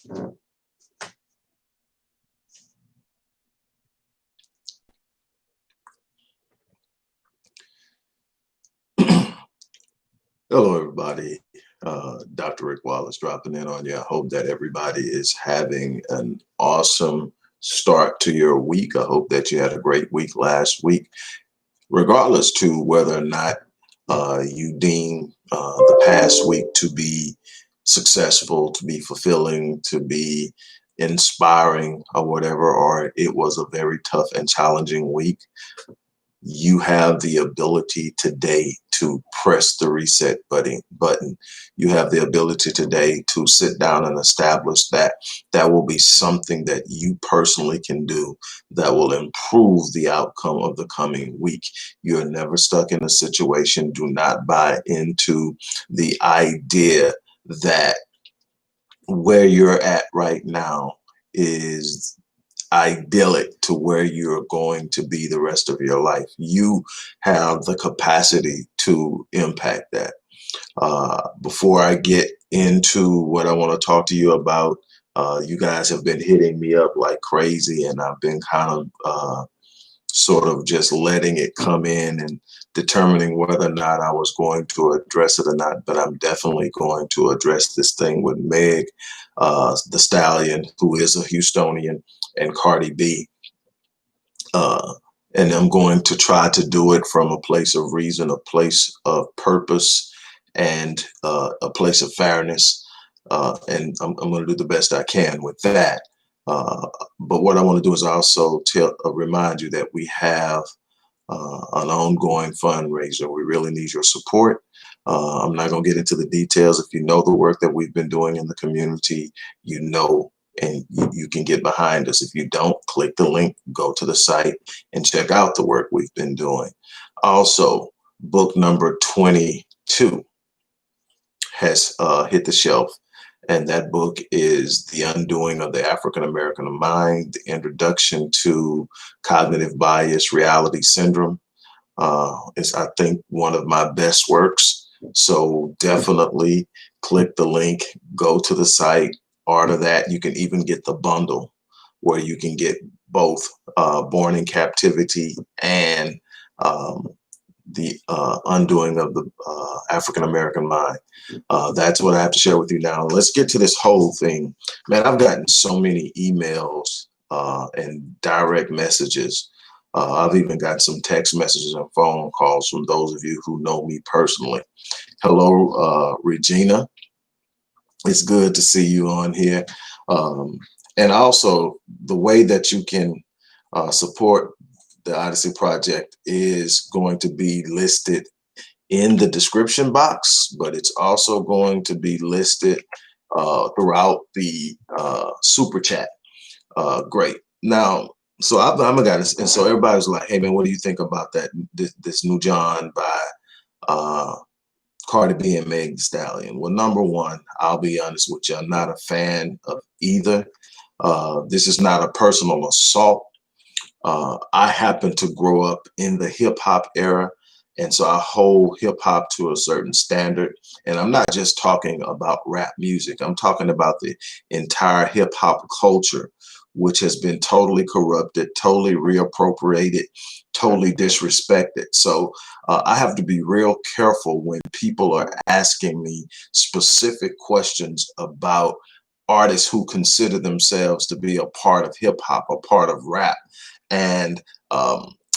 Hello, everybody. Dr. Rick Wallace dropping in on you. I hope that everybody is having an awesome start to your week. I hope that you had a great week last week, regardless to whether or not you deem the past week to be successful, to be fulfilling, to be inspiring or whatever, or it was a very tough and challenging week. You have the ability today to press the reset button. You have the ability today to sit down and establish that that will be something that you personally can do that will improve the outcome of the coming week. You're never stuck in a situation. Do not buy into the idea that where you're at right now is idyllic to where you're going to be the rest of your life. You have the capacity to impact that. Before I get into what I want to talk to you about, you guys have been hitting me up like crazy, and I've been kind of sort of just letting it come in and determining whether or not I was going to address it or not. But I'm definitely going to address this thing with Meg, the Stallion, who is a Houstonian, and Cardi B. And I'm going to try to do it from a place of reason, a place of purpose, and a place of fairness. And I'm going to do the best I can with that. But what I want to do is also remind you that we have an ongoing fundraiser. We really need your support. I'm not going to get into the details. If you know the work that we've been doing in the community, you know, and you can get behind us. If you don't, click the link, go to the site, and check out the work we've been doing. Also, book number 22 has hit the shelf. And that book is The Undoing of the African American Mind, The Introduction to Cognitive Bias Reality Syndrome. It's, I think, one of my best works. So definitely click the link, go to the site, order that. You can even get the bundle where you can get both Born in Captivity and the Undoing of the African American Mind. That's what I have to share with you now. Let's get to this whole thing. Man, I've gotten so many emails and direct messages. I've even got some text messages and phone calls from those of you who know me personally. Hello, Regina. It's good to see you on here. And also, the way that you can support the Odyssey Project is going to be listed in the description box, but it's also going to be listed throughout the super chat. Great. Now, so I'm a guy, and so everybody's like, "Hey man, what do you think about that? This new John by Cardi B and Meg Thee Stallion?" Well, number one, I'll be honest with you, I'm not a fan of either. This is not a personal assault. I happen to grow up in the hip hop era, and so I hold hip hop to a certain standard. And I'm not just talking about rap music. I'm talking about the entire hip hop culture, which has been totally corrupted, totally reappropriated, totally disrespected. So I have to be real careful when people are asking me specific questions about artists who consider themselves to be a part of hip hop, a part of rap, and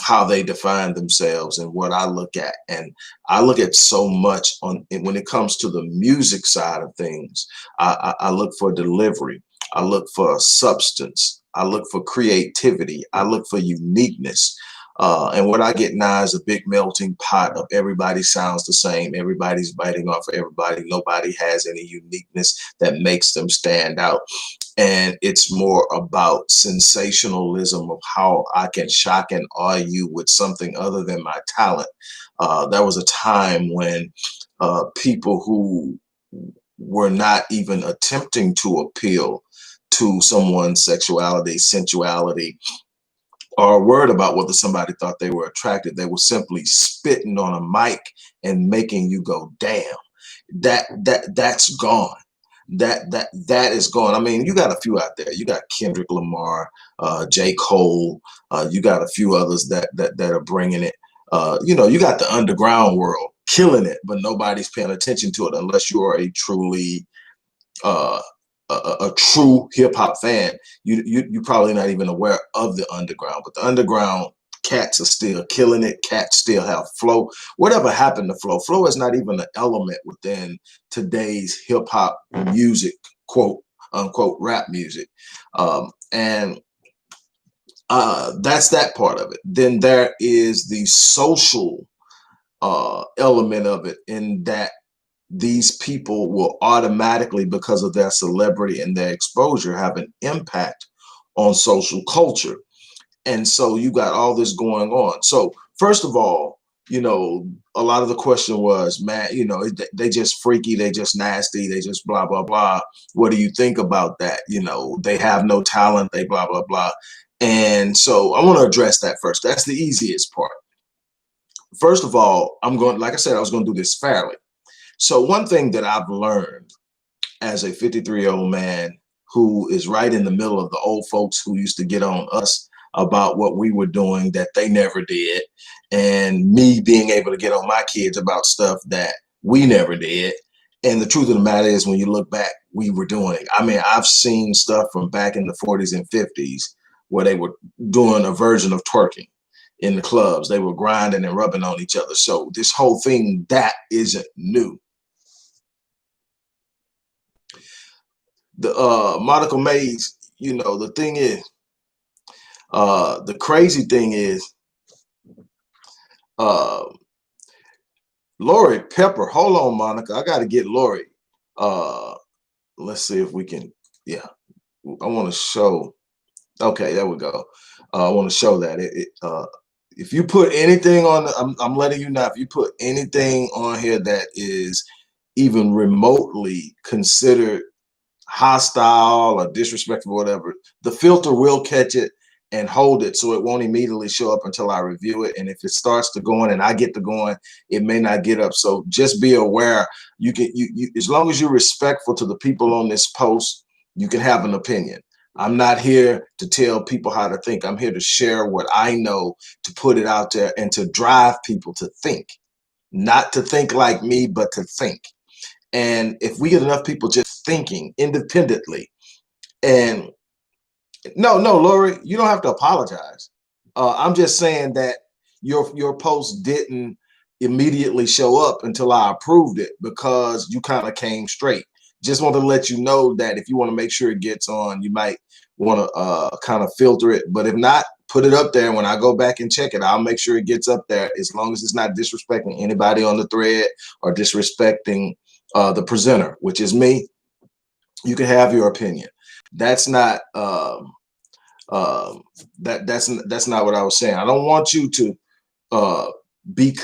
how they define themselves and what I look at. And I look at so much on when it comes to the music side of things. I look for delivery. I look for substance. I look for creativity. I look for uniqueness. And what I get now is a big melting pot of everybody sounds the same. Everybody's biting off of everybody. Nobody has any uniqueness that makes them stand out. And it's more about sensationalism of how I can shock and awe you with something other than my talent. There was a time when people who were not even attempting to appeal to someone's sexuality, sensuality, or worried about whether somebody thought they were attracted. They were simply spitting on a mic and making you go, damn. That's gone. that is gone. I mean, you got a few out there. You got Kendrick Lamar, J. Cole. You got a few others that are bringing it. You know, you got the underground world killing it, but nobody's paying attention to it unless you are a truly uh, a true hip hop fan. You probably not even aware of the underground, but the underground cats are still killing it. Cats still have flow. Whatever happened to flow? Flow is not even an element within today's hip hop music, quote unquote rap music, and that's that part of it. Then there is the social element of it, in that these people will automatically, because of their celebrity and their exposure, have an impact on social culture. And so you got all this going on. So first of all, you know, a lot of the question was, man, you know, they just freaky, they just nasty, they just blah, blah, blah. What do you think about that? You know, they have no talent, they blah, blah, blah. And so I want to address that first. That's the easiest part. First of all, like I said, I was going to do this fairly. So one thing that I've learned as a 53-year-old man who is right in the middle of the old folks who used to get on us about what we were doing that they never did, and me being able to get on my kids about stuff that we never did. And the truth of the matter is, when you look back, we were doing it. I mean, I've seen stuff from back in the 40s and 50s where they were doing a version of twerking in the clubs. They were grinding and rubbing on each other. So this whole thing, that isn't new. The Monica Mays, you know, the thing is, the crazy thing is, Lori Pepper. Hold on, Monica. I got to get Lori. Let's see if we can. Yeah, I want to show. Okay, there we go. I want to show that if you put anything on, I'm letting you know, if you put anything on here that is even remotely considered hostile or disrespectful, or whatever, the filter will catch it and hold it, so it won't immediately show up until I review it. And if it starts to going and I get to going, it may not get up. So just be aware. You can, as long as you're respectful to the people on this post, you can have an opinion. I'm not here to tell people how to think. I'm here to share what I know, to put it out there and to drive people to think, not to think like me, but to think. And if we get enough people just thinking independently, and no, Lori, you don't have to apologize. I'm just saying that your post didn't immediately show up until I approved it, because you kind of came straight. Just want to let you know that if you want to make sure it gets on, you might want to kind of filter it. But if not, put it up there. When I go back and check it, I'll make sure it gets up there, as long as it's not disrespecting anybody on the thread or disrespecting the presenter, which is me. You can have your opinion. That's not that's not what I was saying. I don't want you to be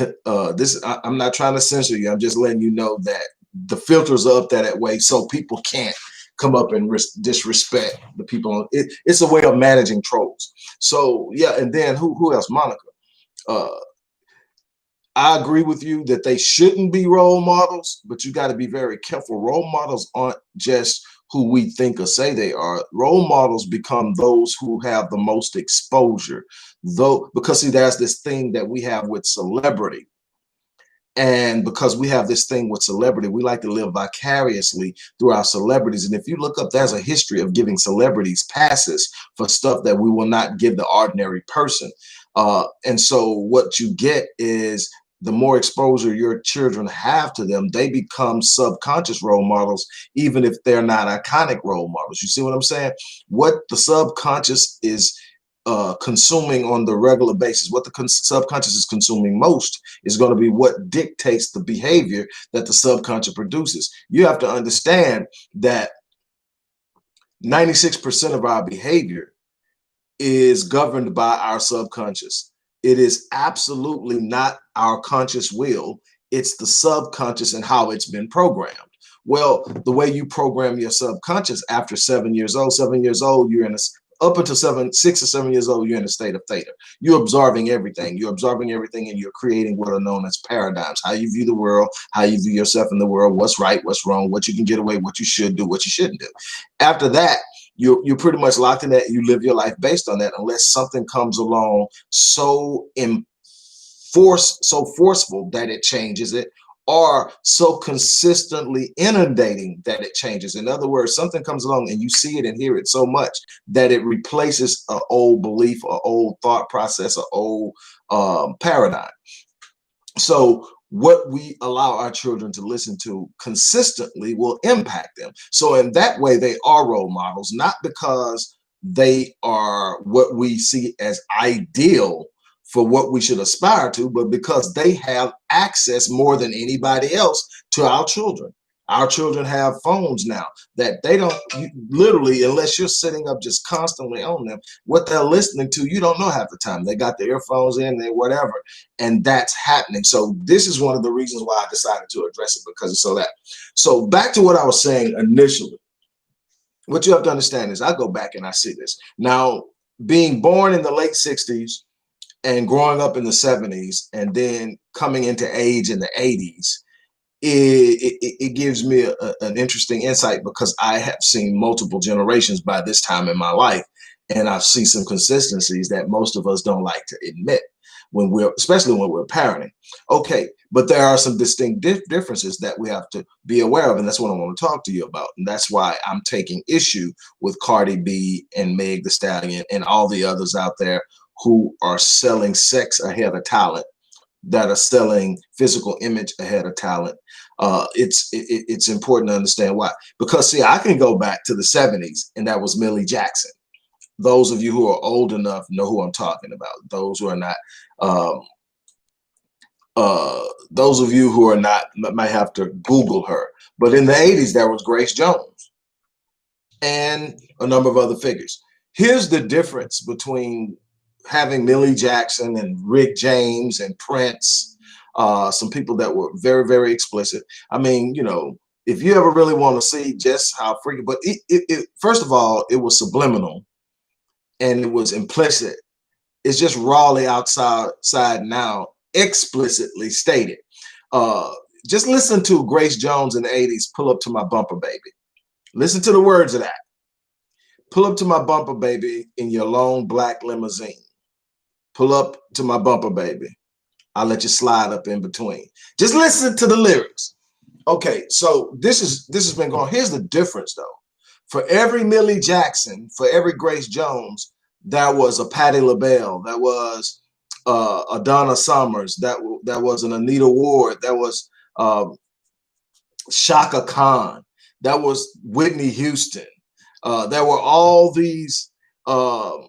this. I'm not trying to censor you. I'm just letting you know that the filters are up that way, so people can't come up and disrespect the people. It's a way of managing trolls. So yeah, and then who else? Monica. I agree with you that they shouldn't be role models, but you got to be very careful. Role models aren't just who we think or say they are. Role models become those who have the most exposure, though, because see, there's this thing that we have with celebrity. And because we have this thing with celebrity, we like to live vicariously through our celebrities. And if you look up, there's a history of giving celebrities passes for stuff that we will not give the ordinary person. And so what you get is, the more exposure your children have to them, they become subconscious role models, even if they're not iconic role models. You see what I'm saying? What the subconscious is consuming on the regular basis, what the subconscious is consuming most, is going to be what dictates the behavior that the subconscious produces. You have to understand that 96% of our behavior is governed by our subconscious. It is absolutely not our conscious will. It's the subconscious and how it's been programmed. Well, the way you program your subconscious after 7 years old, you're in up until 6 or 7 years old, you're in a state of theta. You're absorbing everything. You're absorbing everything, and you're creating what are known as paradigms: how you view the world, how you view yourself in the world, what's right, what's wrong, what you can get away, what you should do, what you shouldn't do. After that, you're pretty much locked in that. You live your life based on that, unless something comes along so forceful that it changes it, or so consistently inundating that it changes. In other words, something comes along and you see it and hear it so much that it replaces an old belief, an old thought process, an old paradigm. So what we allow our children to listen to consistently will impact them. So in that way, they are role models, not because they are what we see as ideal for what we should aspire to, but because they have access more than anybody else to our children. Our children have phones now that they don't literally, unless you're sitting up just constantly on them, what they're listening to, you don't know half the time. They got the earphones in, they whatever, and that's happening. So this is one of the reasons why I decided to address it, because it's so that. So back to what I was saying initially. What you have to understand is I go back and I see this. Now, being born in the late 60s and growing up in the 70s and then coming into age in the 80s, it gives me an interesting insight, because I have seen multiple generations by this time in my life, and I've seen some consistencies that most of us don't like to admit especially when we're parenting. Okay, but there are some distinct differences that we have to be aware of, and that's what I want to talk to you about. And that's why I'm taking issue with Cardi B and Meg the Stallion and all the others out there who are selling sex ahead of talent, that are selling physical image ahead of talent. It's important to understand why. Because see, I can go back to the 70s, and that was Millie Jackson. Those of you who are old enough know who I'm talking about. Those who are not, those of you who are not might have to Google her. But in the 80s, there was Grace Jones and a number of other figures. Here's the difference between having Millie Jackson and Rick James and Prince, some people that were very, very explicit. I mean, if you ever really want to see just how freaky, but first of all, it was subliminal and it was implicit. It's just rawly outside now, explicitly stated. Just listen to Grace Jones in the 80s, Pull Up to My Bumper Baby. Listen to the words of that. Pull up to my bumper, baby, in your long black limousine. Pull up to my bumper, baby. I'll let you slide up in between. Just listen to the lyrics. Okay, so this has been going. Here's the difference, though. For every Millie Jackson, for every Grace Jones, there was a Patti LaBelle, that was a Donna Summers, that was an Anita Ward, that was Shaka Khan, that was Whitney Houston. There were all these other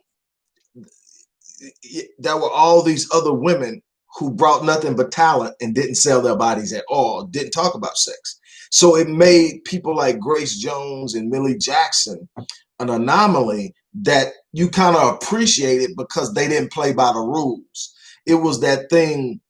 women who brought nothing but talent and didn't sell their bodies at all, didn't talk about sex. So it made people like Grace Jones and Millie Jackson an anomaly that you kind of appreciated, because they didn't play by the rules. It was that thing,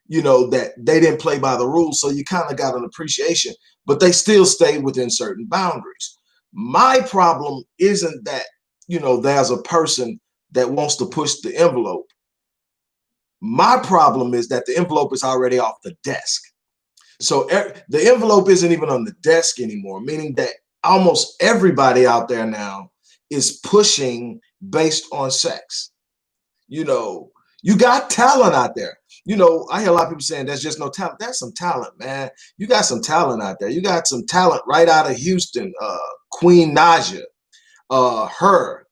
that they didn't play by the rules. So you kind of got an appreciation, but they still stayed within certain boundaries. My problem isn't that, there's a person that wants to push the envelope. My problem is that the envelope is already off the desk. So the envelope isn't even on the desk anymore, meaning that almost everybody out there now is pushing based on sex. You got talent out there. I hear a lot of people saying there's just no talent. That's some talent, man. You got some talent out there. You got some talent right out of Houston. Queen Naja, her,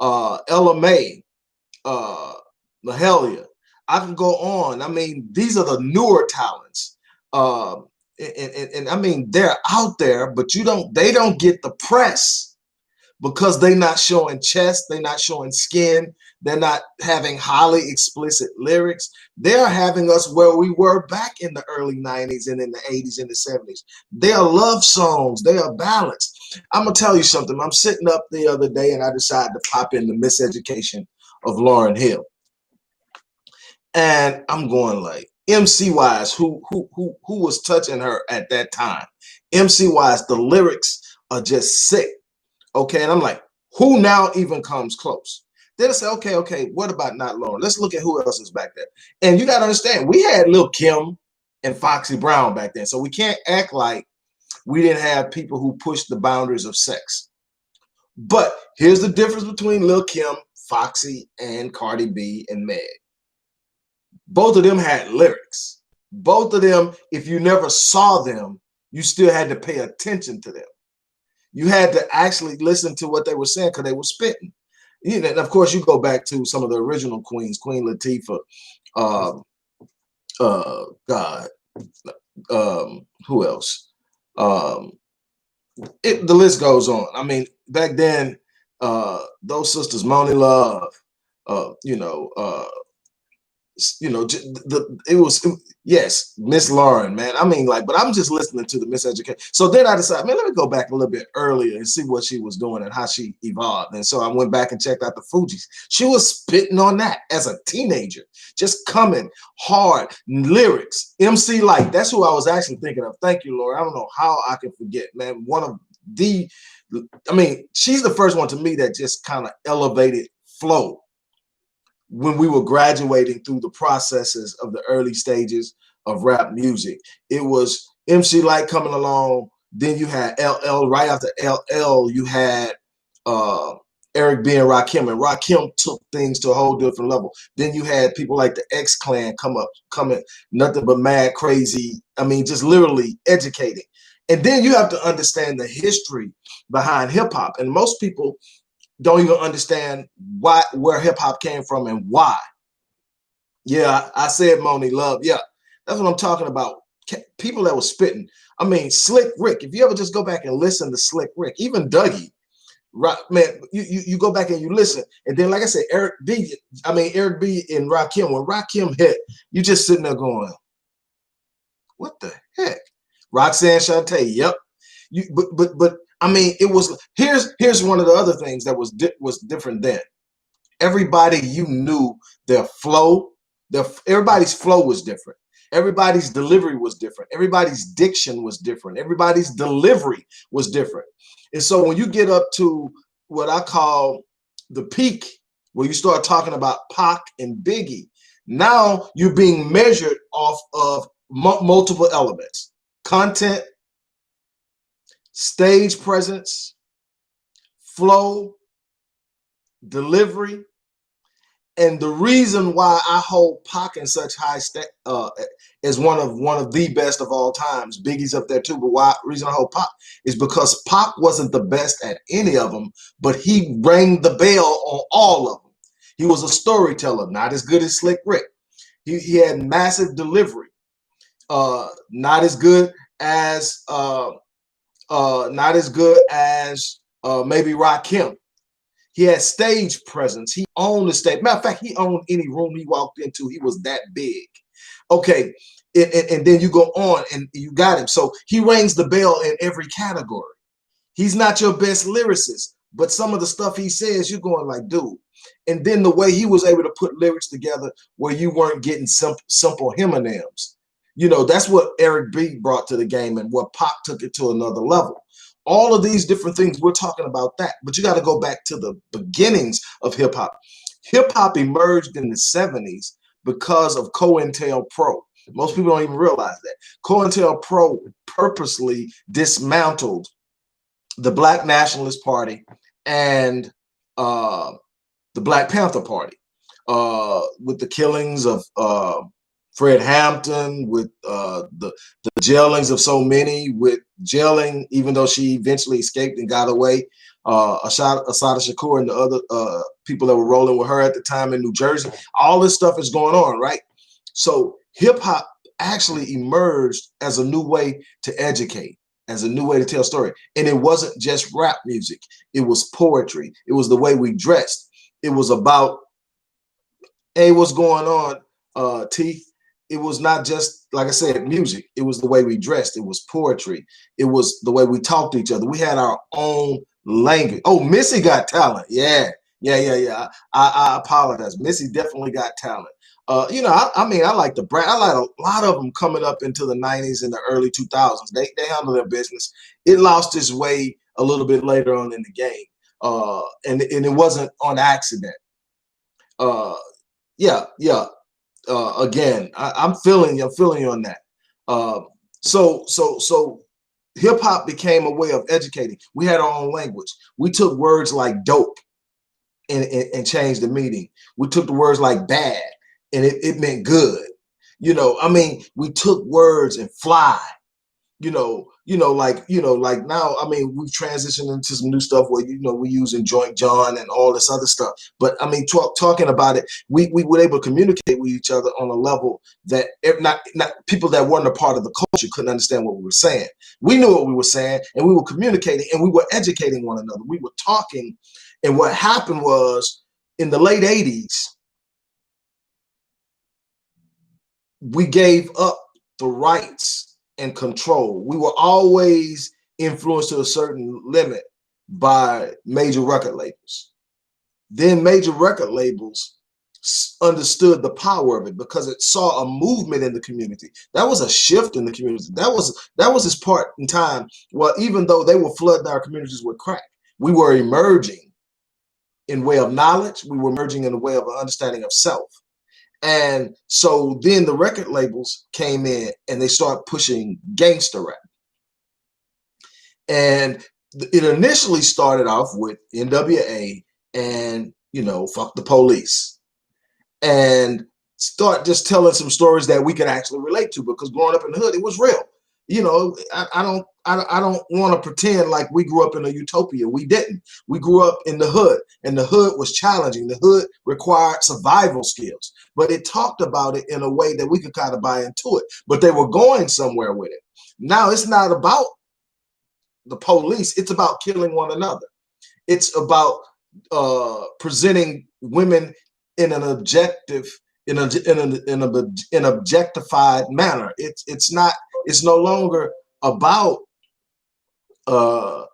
Ella May, Mahalia. I can go on. I mean, these are the newer talents. And I mean, they're out there, but they don't get the press because they're not showing chest, they're not showing skin, they're not having highly explicit lyrics. They're having us where we were back in the early 90s and in the 80s and the 70s. They are love songs, they are ballads. I'm gonna tell you something. I'm sitting up the other day and I decided to pop in the Miseducation of Lauryn Hill. And I'm going like, MC Wise, who was touching her at that time? MC Wise, the lyrics are just sick. Okay, and I'm like, Who now even comes close? Then I say, okay, what about Not Lauren? Let's look at who else is back there. And you got to understand, we had Lil Kim and Foxy Brown back then. So we can't act like we didn't have people who pushed the boundaries of sex. But here's the difference between Lil Kim, Foxy, and Cardi B and Meg. Both of them had lyrics. Both of them, if you never saw them, you still had to pay attention to them. You had to actually listen to what they were saying because they were spitting. You know, and of course, you go back to some of the original queens, Queen Latifah, God, who else? The list goes on. I mean, back then, those sisters, Moni Love, yes, Miss Lauren, man. I mean, like, but I'm just listening to the miseducation. So then I decided, man, let me go back a little bit earlier and see what she was doing and how she evolved. And so I went back and checked out the Fugees. She was spitting on that as a teenager, just coming hard, lyrics. MC Light, that's who I was actually thinking of. Thank you, Lord. I don't know how I can forget, man. She's the first one to me that just kind of elevated flow. When we were graduating through the processes of the early stages of rap music, it was MC Light coming along. Then you had LL. Right after LL, you had Eric B and Rakim, and Rakim took things to a whole different level. Then you had people like the X Clan coming, nothing but mad crazy. I mean, just literally educating. And then you have to understand the history behind hip hop, and most people don't even understand where hip hop came from and why. Yeah, I said Moni Love. Yeah, that's what I'm talking about. People that were spitting. I mean, Slick Rick. If you ever just go back and listen to Slick Rick, even Dougie, right, man, you go back and you listen. And then, like I said, Eric B and Rakim, when Rakim hit, you just sitting there going, what the heck? Roxanne Shante, yep. But I mean, it was here's one of the other things that was different then. Everybody, you knew their flow. Everybody's flow was different. Everybody's delivery was different. Everybody's diction was different. Everybody's delivery was different. And so when you get up to what I call the peak, where you start talking about Pac and Biggie, now you're being measured off of multiple elements: content, stage presence, flow, delivery. And the reason why I hold Pac in such high as one of the best of all times, Biggie's up there too, but reason I hold Pac is because Pac wasn't the best at any of them, but he rang the bell on all of them. He was a storyteller, not as good as Slick Rick. He had massive delivery, not as good as maybe Rakim. He had stage presence. He owned the stage. Matter of fact, he owned any room he walked into. He was that big. Okay, and then you go on and you got him. So he rings the bell in every category. He's not your best lyricist, but some of the stuff he says, you're going like, dude. And then the way he was able to put lyrics together where you weren't getting simple homonyms. You know, that's what Eric B brought to the game and what Pac took it to another level. All of these different things, we're talking about that. But you got to go back to the beginnings of hip hop. Hip hop emerged in the 70s because of COINTELPRO. Most people don't even realize that. COINTELPRO purposely dismantled the Black Nationalist Party and the Black Panther Party with the killings of Fred Hampton, with the jailings of so many, with jailing, even though she eventually escaped and got away, Assata Shakur and the other people that were rolling with her at the time in New Jersey. All this stuff is going on, right? So hip hop actually emerged as a new way to educate, as a new way to tell story. And it wasn't just rap music. It was poetry. It was the way we dressed. It was about, hey, what's going on, T? It was not just, like I said, music. It was the way we dressed. It was poetry. It was the way we talked to each other. We had our own language. Oh, Missy got talent. Yeah. I apologize. Missy definitely got talent. I like the brand. I like a lot of them coming up into the 90s and the early 2000s. They handle their business. It lost its way a little bit later on in the game. and it wasn't on accident. Yeah, yeah. Again, I'm feeling you on that. So hip hop became a way of educating. We had our own language. We took words like dope and changed the meaning. We took the words like bad and it meant good. You know, I mean, we took words and fly, like now, I mean, we've transitioned into some new stuff where, we're using Joint John and all this other stuff. But I mean, talking about it, we were able to communicate with each other on a level that if not people that weren't a part of the culture couldn't understand what we were saying. We knew what we were saying and we were communicating and we were educating one another. We were talking. And what happened was in the late 80s, we gave up the rights and control. We were always influenced to a certain limit by major record labels. Then major record labels understood the power of it because it saw a movement in the community. That was a shift in the community. That was this part in time. Well, even though they were flooding our communities with crack, we were emerging in way of knowledge. We were emerging in a way of an understanding of self. And so then the record labels came in and they started pushing gangster rap. And it initially started off with NWA and, fuck the police. And start just telling some stories that we could actually relate to, because growing up in the hood, it was real. I don't want to pretend like we grew up in a utopia. We didn't. We grew up in the hood, and the hood was challenging. The hood required survival skills, but it talked about it in a way that we could kind of buy into it. But they were going somewhere with it. Now it's not about the police. It's about killing one another. It's about presenting women in an objective, in an objectified manner. It's no longer about I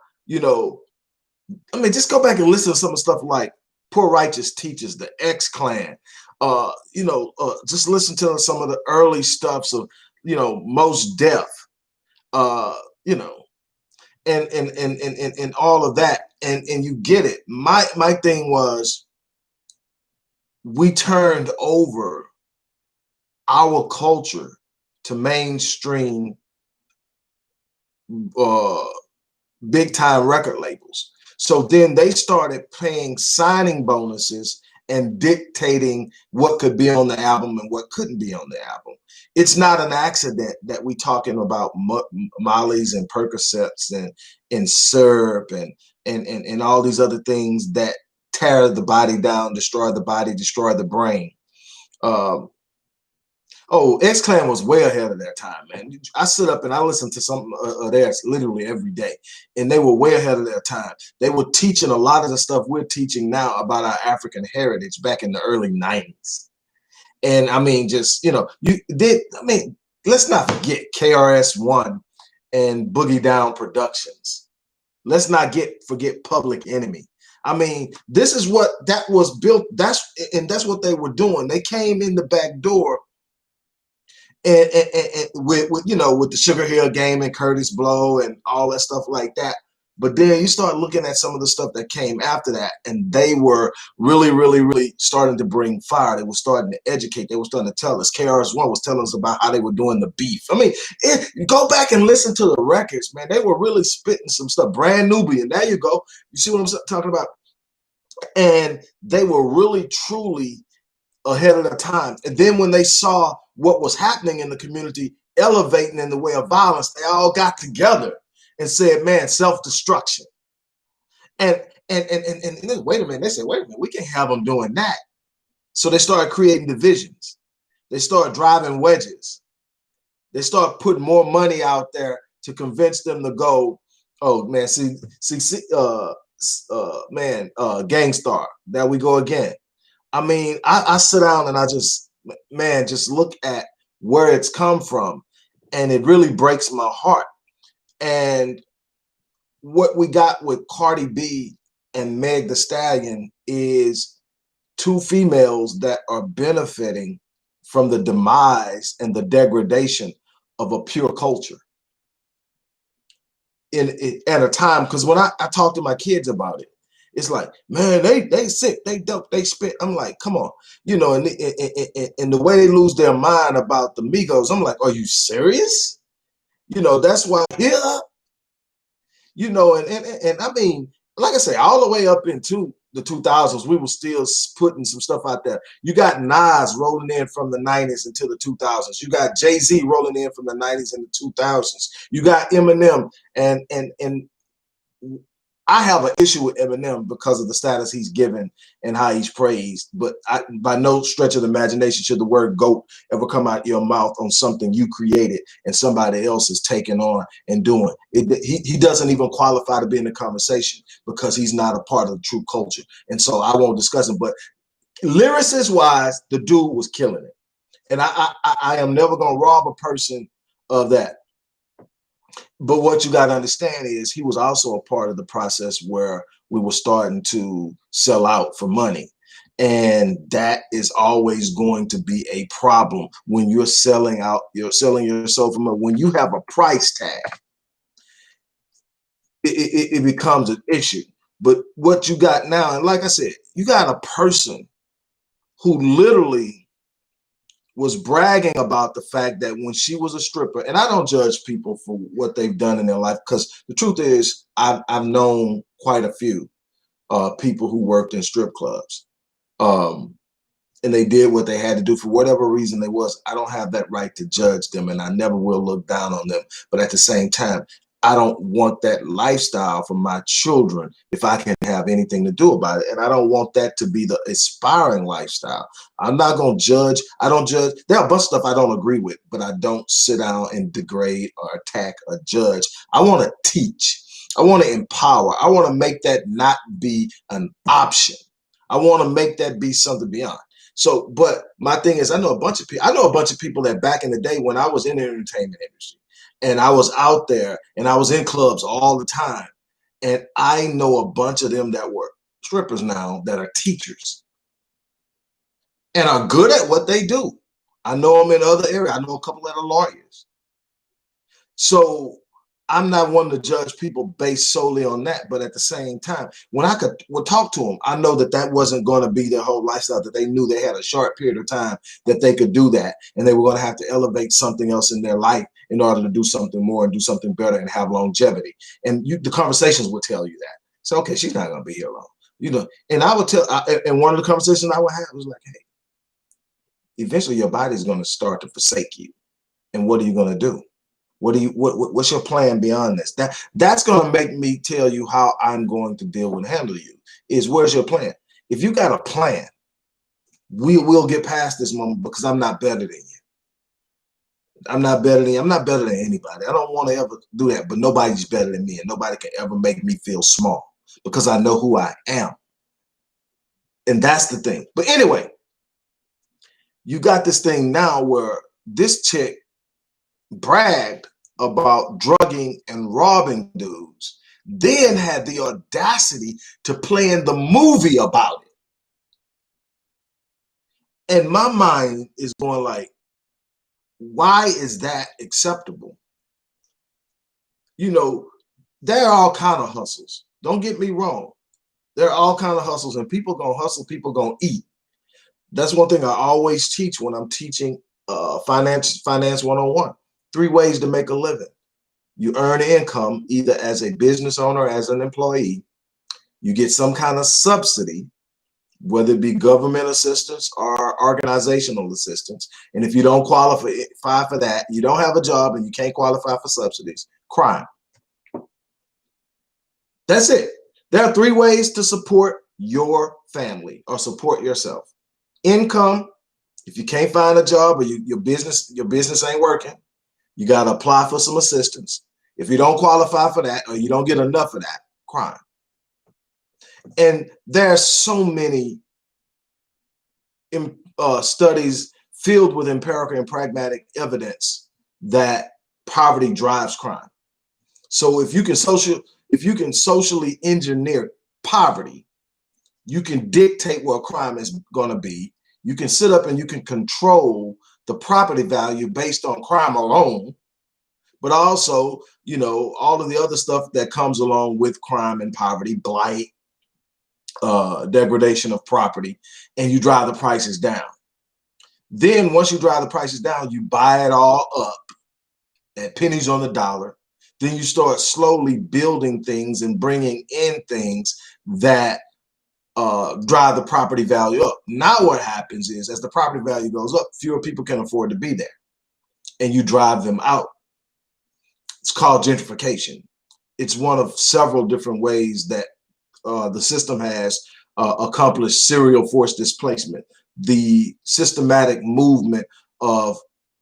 mean, just go back and listen to some of the stuff like Poor Righteous Teachers, the X Clan. Just listen to some of the early stuffs of Most Def, and all of that, and you get it. My thing was, we turned over our culture to mainstream big time record labels. So then they started paying signing bonuses and dictating what could be on the album and what couldn't be on the album. It's not an accident that we talking about Molly's and Percocets and syrup and all these other things that tear the body down, destroy the body, destroy the brain. X-Clan was way ahead of their time, man. I sit up and I listen to some of theirs literally every day, and they were way ahead of their time. They were teaching a lot of the stuff we're teaching now about our African heritage back in the early 90s. And I mean, just, let's not forget KRS-One and Boogie Down Productions. Let's not forget Public Enemy. I mean, this is what that was built. That's what they were doing. They came in the back door and with the Sugar Hill Game and Curtis Blow and all that stuff like that. But then you start looking at some of the stuff that came after that, and they were really, really, really starting to bring fire. They were starting to educate. They were starting to tell us. KRS-One was telling us about how they were doing the beef. I mean, go back and listen to the records, man. They were really spitting some stuff. Brand Nubian. There you go. You see what I'm talking about? And they were really, truly ahead of their time. And then when they saw what was happening in the community, elevating in the way of violence, they all got together and said, man, self-destruction. And then, wait a minute, they said, wait a minute, we can't have them doing that. So they started creating divisions. They started driving wedges. They started putting more money out there to convince them to go, oh man, Gangstar, there we go again. I mean, I sit down and I just look at where it's come from, and it really breaks my heart. And what we got with Cardi B and Meg Thee Stallion is two females that are benefiting from the demise and the degradation of a pure culture. At a time, because when I talk to my kids about it, It's like, man, they sick, they dope, they spit. I'm like, come on, you know, and the way they lose their mind about the Migos, I'm like, are you serious? You know, that's why here, you know, and I mean, like I say, all the way up into the 2000s, we were still putting some stuff out there. You got Nas rolling in from the 90s into the 2000s. You got Jay-Z rolling in from the 90s and the 2000s. You got Eminem, and I have an issue with Eminem because of the status he's given and how he's praised. But by no stretch of the imagination should the word GOAT ever come out your mouth on something you created and somebody else is taking on and doing. He doesn't even qualify to be in the conversation because he's not a part of the true culture. And so I won't discuss him. But lyricist-wise, the dude was killing it. And I am never going to rob a person of that. But what you got to understand is he was also a part of the process where we were starting to sell out for money. And that is always going to be a problem when you're selling out, you're selling yourself for money. When you have a price tag, it becomes an issue. But what you got now, and like I said, you got a person who literally was bragging about the fact that when she was a stripper, and I don't judge people for what they've done in their life, because the truth is I've known quite a few people who worked in strip clubs, and they did what they had to do for whatever reason they was. I don't have that right to judge them, and I never will look down on them. But at the same time, I don't want that lifestyle for my children if I can have anything to do about it. And I don't want that to be the aspiring lifestyle. I'm not going to judge. I don't judge. There are a bunch of stuff I don't agree with, but I don't sit down and degrade or attack or judge. I want to teach. I want to empower. I want to make that not be an option. I want to make that be something beyond. So, but my thing is, I know a bunch of people that back in the day when I was in the entertainment industry, and I was out there and I was in clubs all the time. And I know a bunch of them that were strippers now that are teachers and are good at what they do. I know them in other areas. I know a couple that are lawyers. So I'm not one to judge people based solely on that. But at the same time, when I would talk to them, I know that that wasn't going to be their whole lifestyle, that they knew they had a short period of time that they could do that. And they were going to have to elevate something else in their life in order to do something more and do something better and have longevity. And the conversations would tell you that. So, okay, she's not going to be here long. You know, and I would tell, and one of the conversations I would have was like, hey, eventually your body's going to start to forsake you. And what are you going to do? What's your plan beyond this? That's going to make me tell you how I'm going to deal and handle you. Is where's your plan? If you got a plan, we will get past this moment because I'm not better than you. I'm not better than anybody. I don't want to ever do that, but nobody's better than me, and nobody can ever make me feel small because I know who I am. And that's the thing. But anyway, you got this thing now where this chick bragged about drugging and robbing dudes, then had the audacity to play in the movie about it. And my mind is going like, why is that acceptable? You know, there are all kind of hustles. Don't get me wrong. There are all kind of hustles, and people gonna hustle, people gonna eat. That's one thing I always teach when I'm teaching finance 101. 3 ways to make a living. You earn income either as a business owner or as an employee. You get some kind of subsidy, whether it be government assistance or organizational assistance. And if you don't qualify for that, you don't have a job and you can't qualify for subsidies, crime. That's it. There are 3 ways to support your family or support yourself. Income, if you can't find a job or your business ain't working, you got to apply for some assistance. If you don't qualify for that or you don't get enough of that, crime. And there are so many studies filled with empirical and pragmatic evidence that poverty drives crime. So if you can socially engineer poverty, you can dictate what crime is going to be. You can sit up and you can control the property value based on crime alone, but also, you know, all of the other stuff that comes along with crime and poverty, blight, degradation of property, and you drive the prices down. Then once you drive the prices down, you buy it all up at pennies on the dollar. Then you start slowly building things and bringing in things that drive the property value up. Now what happens is, as the property value goes up, fewer people can afford to be there, and you drive them out. It's called gentrification. It's one of several different ways that the system has accomplished serial forced displacement, the systematic movement of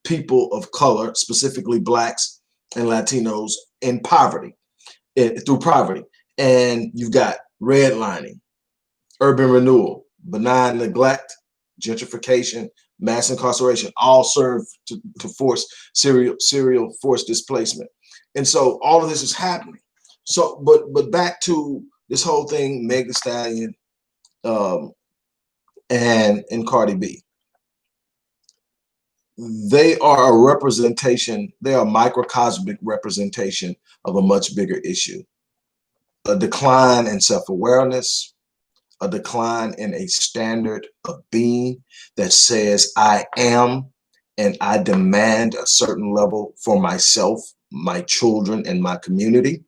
people of color, specifically Blacks and Latinos, in poverty, through poverty. And you've got redlining, urban renewal, benign neglect, gentrification, mass incarceration, all serve to force serial forced displacement. And so all of this is happening. So, but back to this whole thing, Meg Thee Stallion and Cardi B. They are a representation, they are a microcosmic representation of a much bigger issue. A decline in self-awareness, a decline in a standard of being that says I am and I demand a certain level for myself, my children, and my community.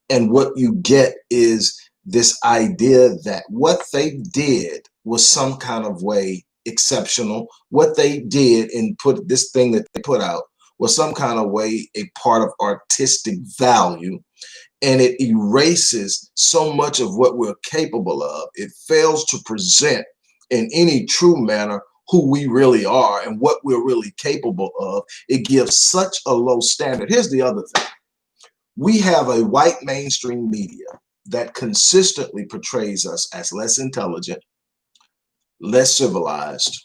And what you get is this idea that what they did was some kind of way exceptional. What they did and put this thing that they put out was some kind of way a part of artistic value. And it erases so much of what we're capable of. It fails to present in any true manner who we really are and what we're really capable of. It gives such a low standard. Here's the other thing. We have a white mainstream media that consistently portrays us as less intelligent, less civilized,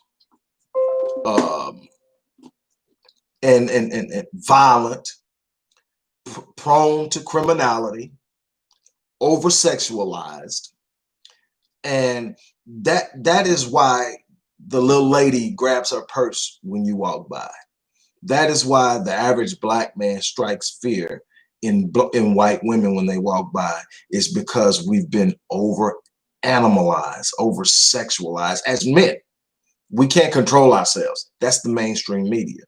and violent, prone to criminality, over-sexualized. And that is why the little lady grabs her purse when you walk by. That is why the average Black man strikes fear in white women when they walk by, is because we've been over-animalized, over-sexualized as men. We can't control ourselves. That's the mainstream media.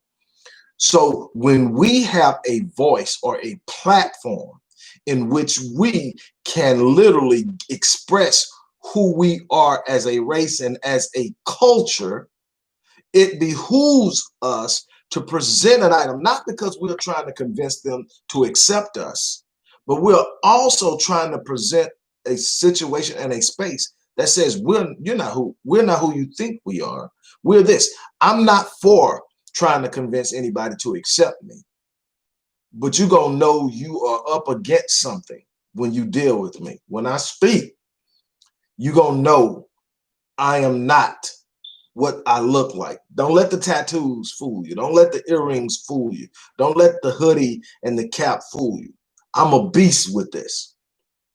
So when we have a voice or a platform in which we can literally express who we are as a race and as a culture, it behooves us to present an item, not because we're trying to convince them to accept us, but we're also trying to present a situation and a space that says we're not who you think we are. We're this. I'm not for trying to convince anybody to accept me, but you're gonna know you are up against something when you deal with me. When I speak, you're gonna know I am not what I look like. Don't let the tattoos fool you. Don't let the earrings fool you. Don't let the hoodie and the cap fool you. I'm a beast with this.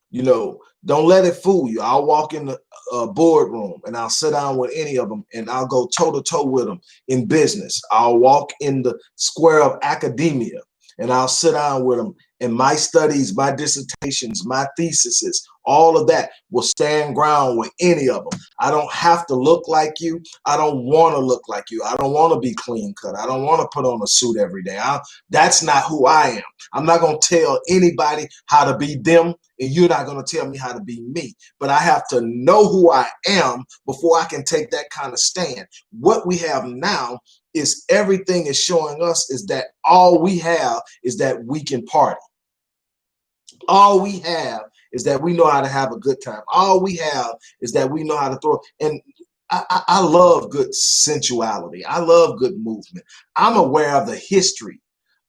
You know, don't let it fool you. I'll walk in the boardroom and I'll sit down with any of them and I'll go toe to toe with them in business. I'll walk in the square of academia and I'll sit down with them, and my studies, my dissertations, my theses, all of that will stand ground with any of them. I don't have to look like you. I don't want to look like you. I don't want to be clean cut. I don't want to put on a suit every day. That's not who I am. I'm not going to tell anybody how to be them, and you're not going to tell me how to be me. But I have to know who I am before I can take that kind of stand. What we have now is everything is showing us is that all we have is that we can party. All we have is that we know how to have a good time. All we have is that we know how to throw. And I love good sensuality. I love good movement. I'm aware of the history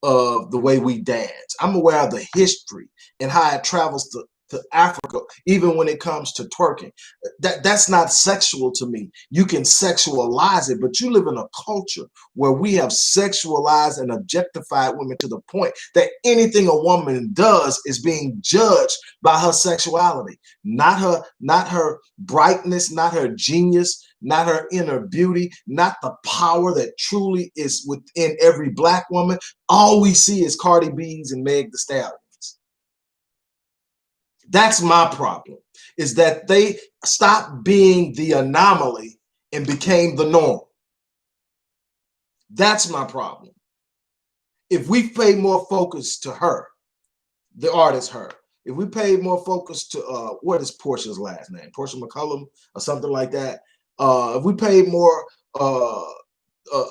of the way we dance. I'm aware of the history and how it travels to Africa, even when it comes to twerking. That's not sexual to me. You can sexualize it, but you live in a culture where we have sexualized and objectified women to the point that anything a woman does is being judged by her sexuality, not her brightness, not her genius, not her inner beauty, not the power that truly is within every Black woman. All we see is Cardi B's and Meg Thee Stallion. That's my problem, is that they stopped being the anomaly and became the norm. That's my problem. If we pay more focus to her, the artist her, if we paid more focus to what is Portia's last name, Portia McCullum or something like that, if we paid more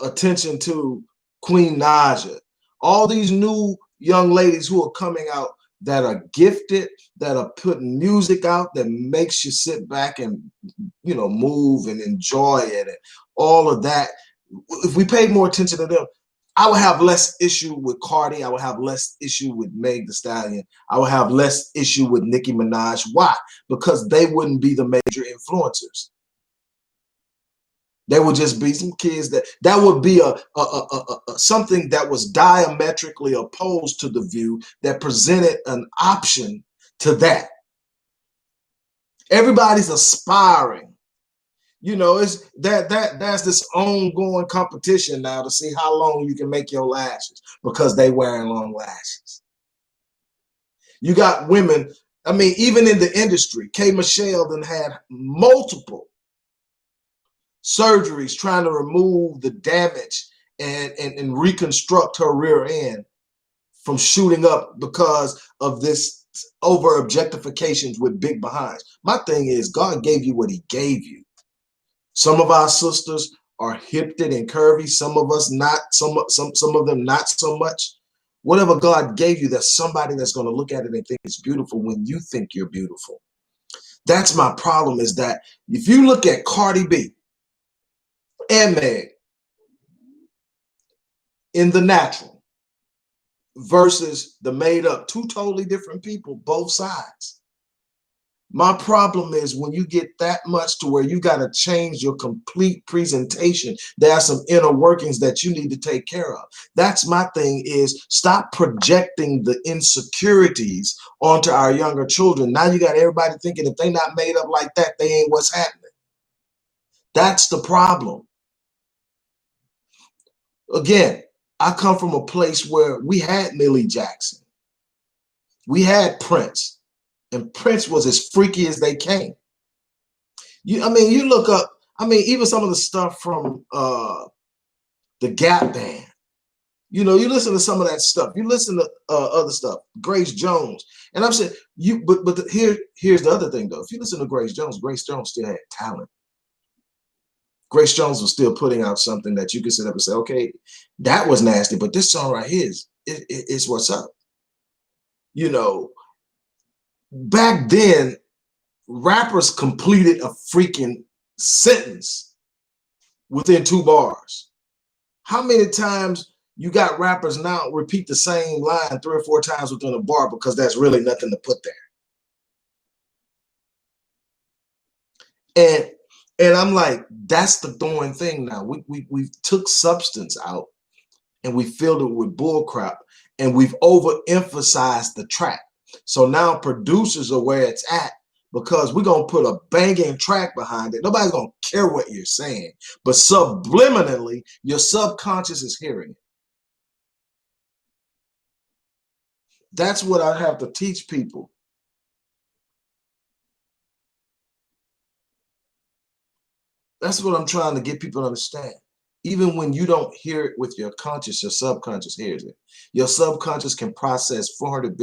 attention to Queen Naja, all these new young ladies who are coming out that are gifted, that are putting music out that makes you sit back and, you know, move and enjoy it and all of that. If we paid more attention to them, I would have less issue with Cardi. I would have less issue with Meg Thee Stallion. I would have less issue with Nicki Minaj. Why? Because they wouldn't be the major influencers. There would just be some kids that would be a something that was diametrically opposed to the view that presented an option to that. Everybody's aspiring. You know, it's that's this ongoing competition now to see how long you can make your lashes because they wearing long lashes. You got women, I mean, even in the industry, K. Michelle then had multiple surgeries trying to remove the damage and reconstruct her rear end from shooting up because of this over objectifications with big behinds. My thing is, God gave you what he gave you. Some of our sisters are hipped and curvy. Some of us not. Some of them not so much. Whatever God gave you, there's somebody that's going to look at it and think it's beautiful when you think you're beautiful. That's my problem, is that if you look at Cardi B and Meg in the natural versus the made up, two totally different people, both sides. My problem is when you get that much to where you got to change your complete presentation, there are some inner workings that you need to take care of. That's my thing, is stop projecting the insecurities onto our younger children. Now you got everybody thinking if they not made up like that, they ain't what's happening. That's the problem. Again, I come from a place where we had Millie Jackson. We had Prince. And Prince was as freaky as they came. I mean, you look up, I mean, even some of the stuff from the Gap Band. You know, you listen to some of that stuff. You listen to other stuff, Grace Jones. And I'm saying, here's the other thing, though. If you listen to Grace Jones still had talent. Grace Jones was still putting out something that you could sit up and say, okay, that was nasty, but this song right here is what's up. You know, back then, rappers completed a freaking sentence within 2 bars. How many times you got rappers now repeat the same line 3 or 4 times within a bar because there's really nothing to put there? And I'm like, that's the throwing thing now. We took substance out and we filled it with bull crap, and we've overemphasized the track. So now producers are where it's at, because we're going to put a banging track behind it. Nobody's going to care what you're saying, but subliminally, your subconscious is hearing it. That's what I have to teach people. That's what I'm trying to get people to understand. Even when you don't hear it with your conscious, your subconscious hears it. Your subconscious can process 400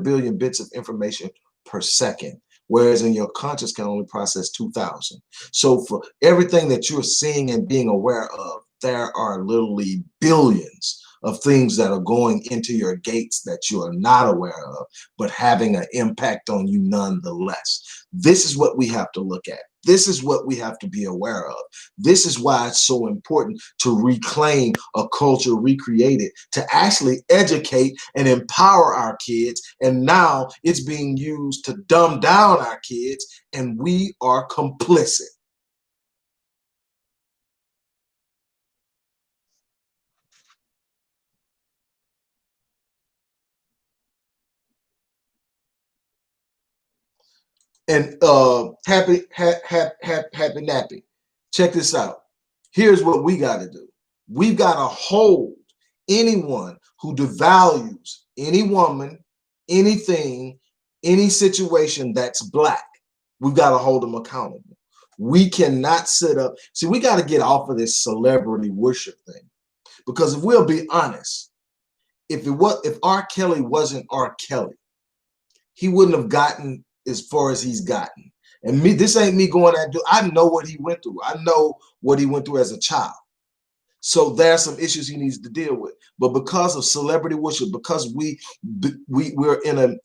billion bits of information per second, whereas in your conscious can only process 2,000. So for everything that you're seeing and being aware of, there are literally billions of things that are going into your gates that you are not aware of, but having an impact on you nonetheless. This is what we have to look at. This is what we have to be aware of. This is why it's so important to reclaim a culture recreated, to actually educate and empower our kids. And now it's being used to dumb down our kids, and we are complicit. And happy nappy. Check this out. Here's what we got to do. We've got to hold anyone who devalues any woman, anything, any situation that's black, we've got to hold them accountable. We cannot sit up. See, we got to get off of this celebrity worship thing, because if we'll be honest, if R. Kelly wasn't R. Kelly, he wouldn't have gotten as far as he's gotten. And me, this ain't me going at. I know what he went through. I know what he went through as a child. So there are some issues he needs to deal with. But because of celebrity worship, because we're in an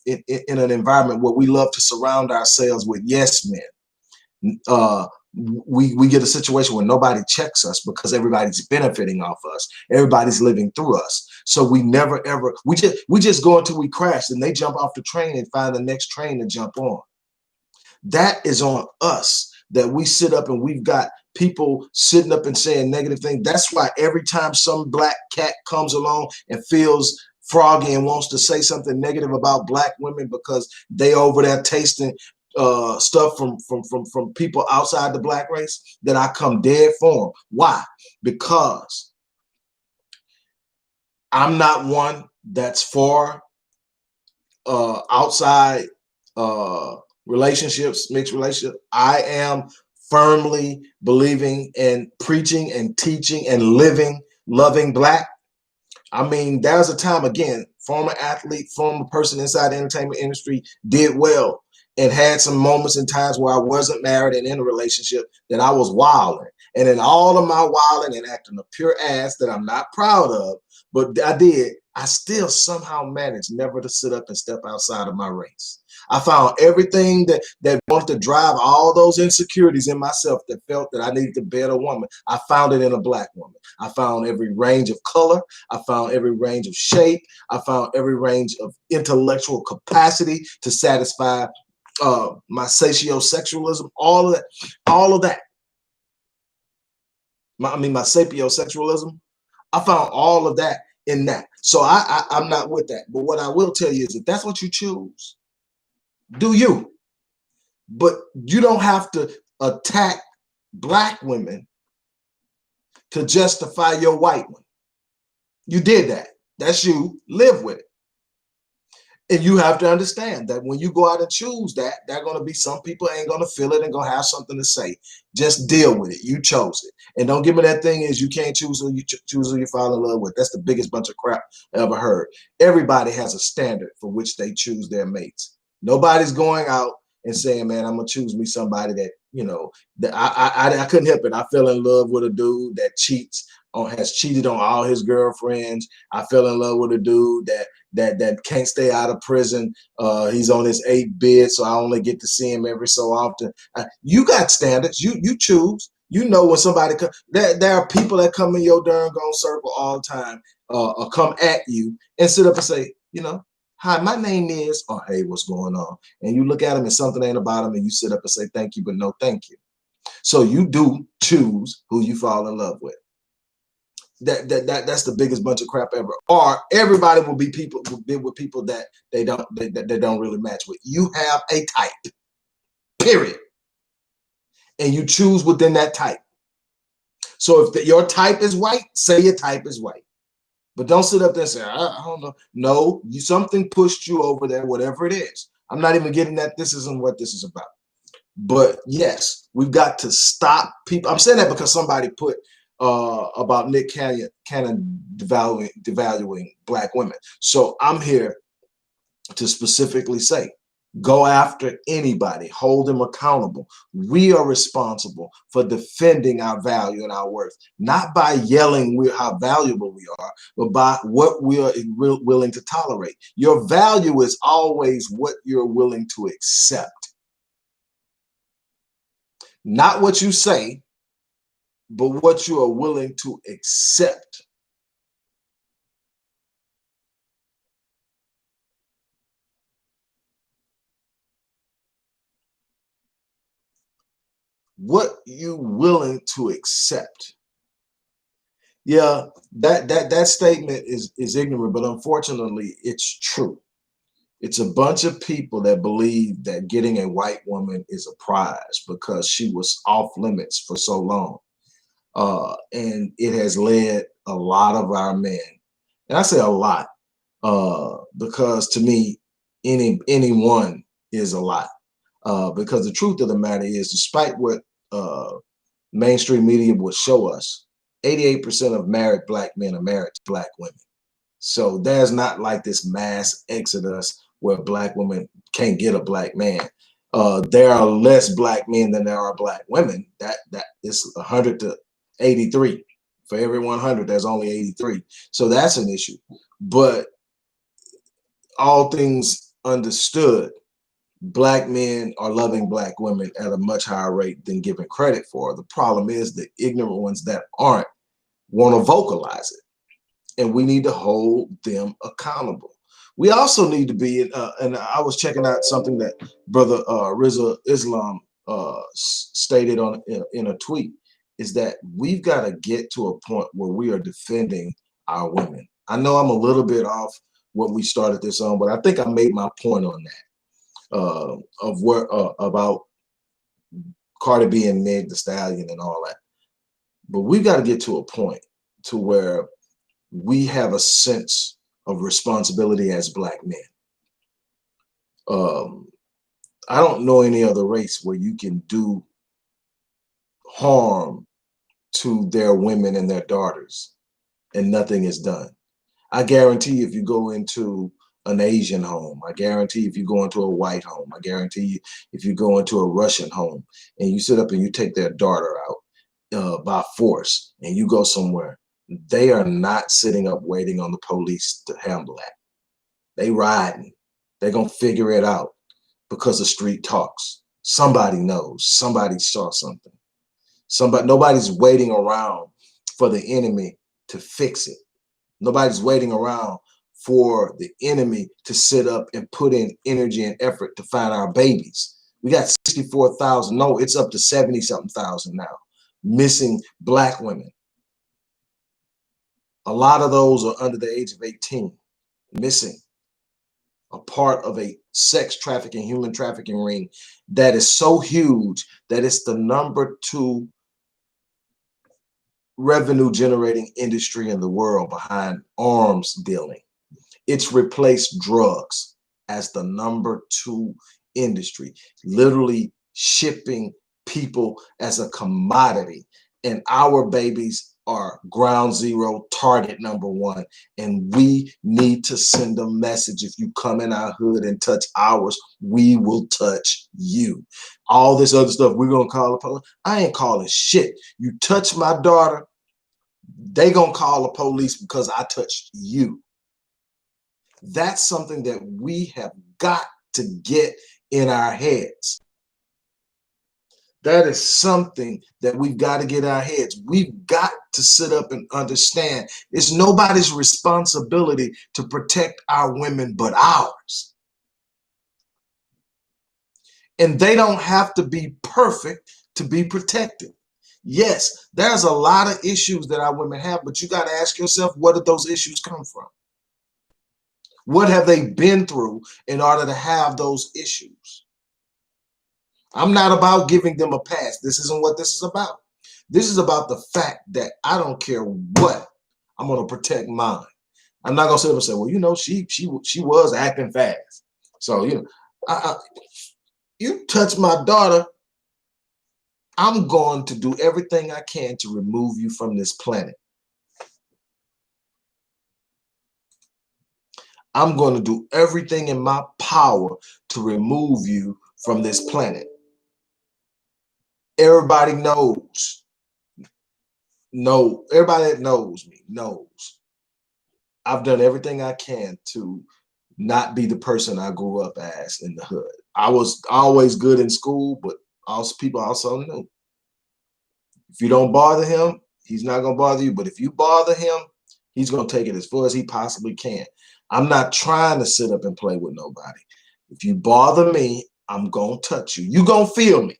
environment where we love to surround ourselves with yes men, we get a situation where nobody checks us because everybody's benefiting off us. Everybody's living through us. So we never ever we just go until we crash, and they jump off the train and find the next train to jump on. That is on us, that we sit up and we've got people sitting up and saying negative things. That's why every time some black cat comes along and feels froggy and wants to say something negative about black women because they over there tasting stuff from people outside the black race, that I come dead for them. Why? Because I'm not one that's for outside relationships, mixed relationships. I am firmly believing in preaching and teaching and living, loving black. I mean, there's a time, again, former athlete, former person inside the entertainment industry, did well and had some moments and times where I wasn't married and in a relationship that I was wilding. And in all of my wilding and acting a pure ass that I'm not proud of, but I still somehow managed never to sit up and step outside of my race. I found everything that wanted to drive all those insecurities in myself that felt that I needed to be a woman. I found it in a black woman. I found every range of color. I found every range of shape. I found every range of intellectual capacity to satisfy my sapiosexualism, all of that. My sapiosexualism. I found all of that in that. So I'm not with that. But what I will tell you is, if that's what you choose, do you. But you don't have to attack black women to justify your white one. You did that. That's you. Live with it. And you have to understand that when you go out and choose that, there are going to be some people ain't going to feel it and going to have something to say. Just deal with it. You chose it. And don't give me that thing is you can't choose who you choose who you fall in love with. That's the biggest bunch of crap I ever heard. Everybody has a standard for which they choose their mates. Nobody's going out and saying, man, I'm going to choose me somebody that, you know, that I couldn't help it. I fell in love with a dude that has cheated on all his girlfriends. I fell in love with a dude that can't stay out of prison. He's on his 8 bid, so I only get to see him every so often. You got standards. You choose. You know when somebody there are people that come in your darn gone circle all the time, or come at you and sit up and say, you know, hi, my name is, or hey, what's going on? And you look at them and something ain't about them, and you sit up and say thank you, but no thank you. So you do choose who you fall in love with. That's the biggest bunch of crap ever. Or everybody will be with people that they don't really match with. You have a type, period, and you choose within that type. So if your type is white, say your type is white, but don't sit up there and say I don't know. No, something pushed you over there, whatever it is. I'm not even getting that. This isn't what this is about. But yes, we've got to stop people. I'm saying that because somebody put about Nick Cannon devaluing black women. So I'm here to specifically say, go after anybody, hold them accountable. We are responsible for defending our value and our worth, not by yelling how valuable we are, but by what we are willing to tolerate. Your value is always what you're willing to accept. Not what you say, but what you are willing to accept. What you willing to accept. Yeah, that statement is ignorant, but unfortunately, it's true. It's a bunch of people that believe that getting a white woman is a prize because she was off limits for so long. And it has led a lot of our men, and I say a lot, because to me, anyone is a lot. Because the truth of the matter is, despite what mainstream media would show us, 88% of married black men are married to black women. So there's not like this mass exodus where black women can't get a black man. There are less black men than there are black women. That is 100 to 83. For every 100, there's only 83. So that's an issue. But all things understood, black men are loving black women at a much higher rate than given credit for. The problem is the ignorant ones that aren't want to vocalize it, and we need to hold them accountable. We also need to be, and I was checking out something that Brother Rizza Islam stated on in a tweet, is that we've got to get to a point where we are defending our women. I know I'm a little bit off what we started this on, but I think I made my point on that, of where about Cardi B and Meg the Stallion and all that. But we've got to get to a point to where we have a sense of responsibility as black men. I don't know any other race where you can do harm to their women and their daughters and nothing is done. I guarantee if you go into an Asian home, I guarantee if you go into a white home, I guarantee if you go into a Russian home and you sit up and you take their daughter out by force and you go somewhere, they are not sitting up waiting on the police to handle that. They riding. They're going to figure it out because the street talks. Somebody knows. Somebody saw something. Nobody's waiting around for the enemy to fix it. Nobody's waiting around for the enemy to sit up and put in energy and effort to find our babies. We got 64,000. No, it's up to 70-something thousand now. Missing black women. A lot of those are under the age of 18, missing, a part of a sex trafficking, human trafficking ring that is so huge that it's the #2 revenue generating industry in the world behind arms dealing. It's replaced drugs as the #2 industry, literally shipping people as a commodity. And our babies are ground zero, target #1. And we need to send a message. If you come in our hood and touch ours, we will touch you. All this other stuff, we're going to call the police. I ain't calling shit. You touch my daughter, they going to call the police because I touched you. That's something that we have got to get in our heads. That is something that we've got to get in our heads. We've got to sit up and understand it's nobody's responsibility to protect our women but ours. And they don't have to be perfect to be protected. Yes, there's a lot of issues that our women have, but you got to ask yourself, where did those issues come from? What have they been through in order to have those issues? I'm not about giving them a pass. This isn't what this is about. This is about the fact that I don't care what, I'm going to protect mine. I'm not going to sit up and say, well, you know, she was acting fast. So, you know, you touch my daughter, I'm going to do everything I can to remove you from this planet. I'm going to do everything in my power to remove you from this planet. Everybody knows. No, everybody that knows me knows. I've done everything I can to not be the person I grew up as in the hood. I was always good in school, but also people also knew. If you don't bother him, he's not going to bother you. But if you bother him, he's going to take it as far as he possibly can. I'm not trying to sit up and play with nobody. If you bother me, I'm going to touch you. You're going to feel me.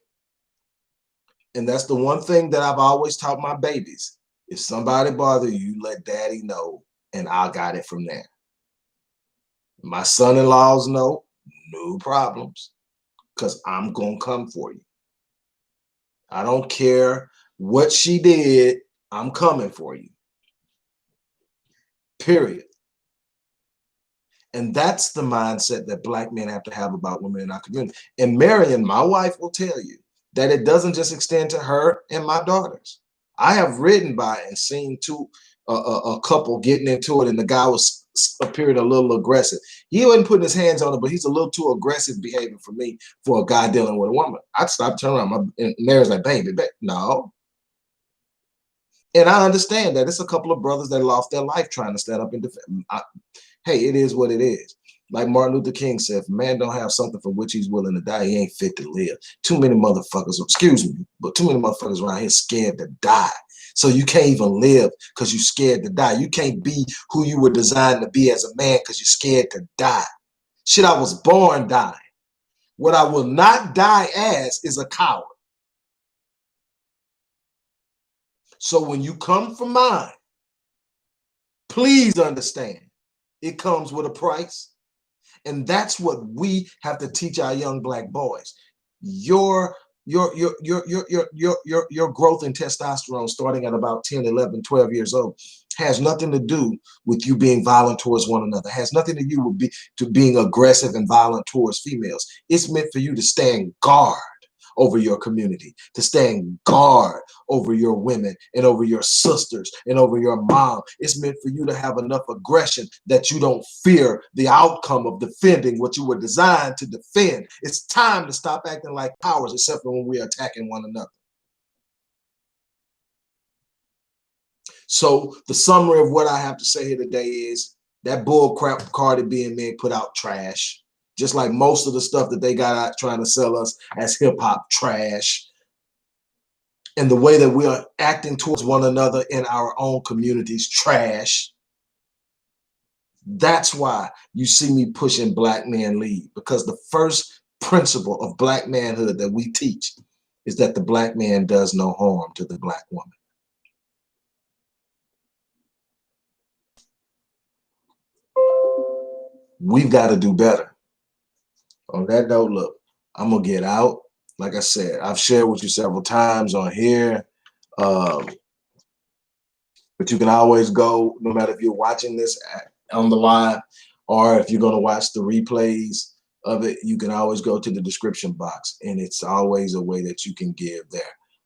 And that's the one thing that I've always taught my babies. If somebody bother you, let daddy know, and I got it from there. My son-in-laws know, no problems, because I'm going to come for you. I don't care what she did, I'm coming for you. Period. And that's the mindset that Black men have to have about women in our community. And Marion, my wife, will tell you that it doesn't just extend to her and my daughters. I have ridden by and seen a couple getting into it, and the guy was appeared a little aggressive. He wasn't putting his hands on her, but he's a little too aggressive behavior for me for a guy dealing with a woman. I'd stop, turn around. And Mary's like, baby, no. And I understand that it's a couple of brothers that lost their life trying to stand up and defend. Hey, it is what it is. Like Martin Luther King said, if a man don't have something for which he's willing to die, he ain't fit to live. Too many motherfuckers, excuse me, but too many motherfuckers around here scared to die. So you can't even live because you're scared to die. You can't be who you were designed to be as a man because you're scared to die. Shit, I was born dying. What I will not die as is a coward. So when you come for mine, please understand it comes with a price. And that's what we have to teach our young Black boys. Your growth in testosterone starting at about 10, 11, 12 years old has nothing to do with you being violent towards one another. Has nothing to do with being aggressive and violent towards females. It's meant for you to stand guard over your community, to stand guard over your women and over your sisters and over your mom. It's meant for you to have enough aggression that you don't fear the outcome of defending what you were designed to defend. It's time to stop acting like cowards, except for when we're attacking one another. So the summary of what I have to say here today is that bull crap Cardi B and men put out trash. Just like most of the stuff that they got out trying to sell us as hip-hop trash. And the way that we are acting towards one another in our own communities, trash. That's why you see me pushing Black Men Lead, because the first principle of Black manhood that we teach is that the Black man does no harm to the Black woman. We've got to do better. On that note, look, I'm going to get out. Like I said, I've shared with you several times on here. But you can always go, no matter if you're watching this on the live or if you're going to watch the replays of it, you can always go to the description box, and it's always a way that you can give there.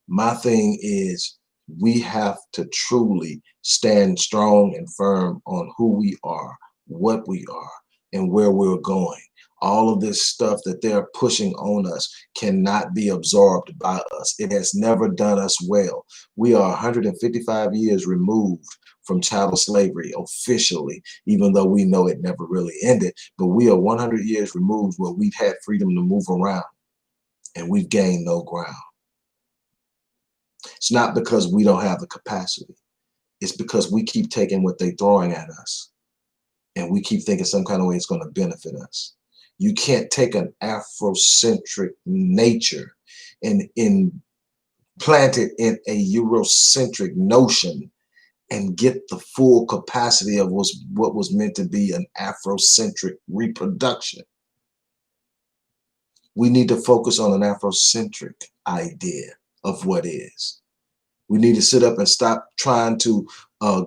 My thing is we have to truly stand strong and firm on who we are, what we are, and where we're going. All of this stuff that they're pushing on us cannot be absorbed by us. It has never done us well. We are 155 years removed from chattel slavery officially, even though we know it never really ended. But we are 100 years removed where we've had freedom to move around, and we've gained no ground. It's not because we don't have the capacity. It's because we keep taking what they're throwing at us, and we keep thinking some kind of way it's going to benefit us. You can't take an Afrocentric nature and implant it in a Eurocentric notion and get the full capacity of what was meant to be an Afrocentric reproduction. We need to focus on an Afrocentric idea of what is. We need to sit up and stop trying to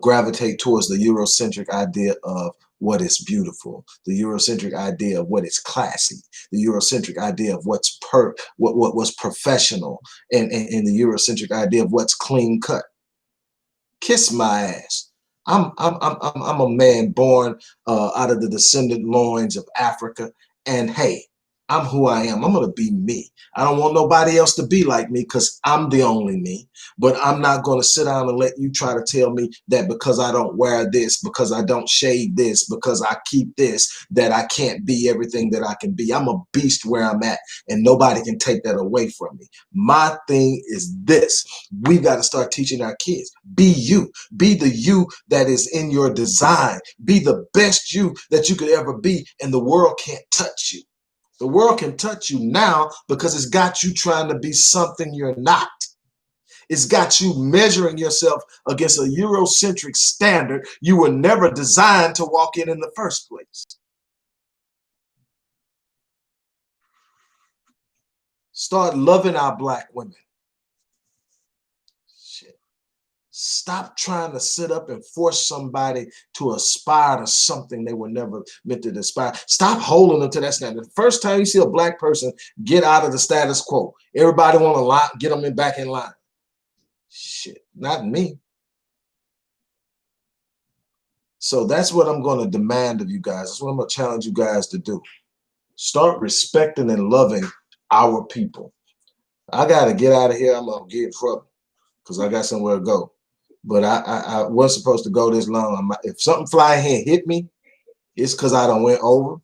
gravitate towards the Eurocentric idea of what is beautiful, the Eurocentric idea of what is classy, the Eurocentric idea of what's professional, and the Eurocentric idea of what's clean cut. Kiss my ass. I'm a man born out of the descendant loins of Africa, and hey, I'm who I am. I'm gonna be me. I don't want nobody else to be like me because I'm the only me. But I'm not gonna sit down and let you try to tell me that because I don't wear this, because I don't shave this, because I keep this, that I can't be everything that I can be. I'm a beast where I'm at, and nobody can take that away from me. My thing is this: we've got to start teaching our kids. Be you. Be the you that is in your design. Be the best you that you could ever be, and the world can't touch you. The world can touch you now because it's got you trying to be something you're not. It's got you measuring yourself against a Eurocentric standard you were never designed to walk in the first place. Start loving our Black women. Shit. Stop trying to sit up and force somebody to aspire to something they were never meant to aspire. Stop holding them to that standard. The first time you see a black person get out of the status quo, everybody want to get them back in line. Shit, not me. So that's what I'm going to demand of you guys. That's what I'm going to challenge you guys to do. Start respecting and loving our people. I got to get out of here. I'm going to get in trouble because I got somewhere to go. But I wasn't supposed to go this long. If something fly here and hit me, it's because I done went over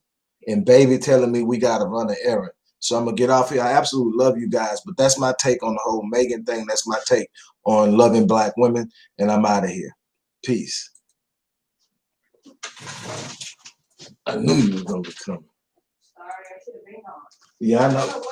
and baby telling me we got to run an errand. So I'm going to get off here. I absolutely love you guys, but that's my take on the whole Megan thing. That's my take on loving black women, and I'm out of here. Peace. I knew you was going to be coming. Sorry, I should have been on. Yeah, I know.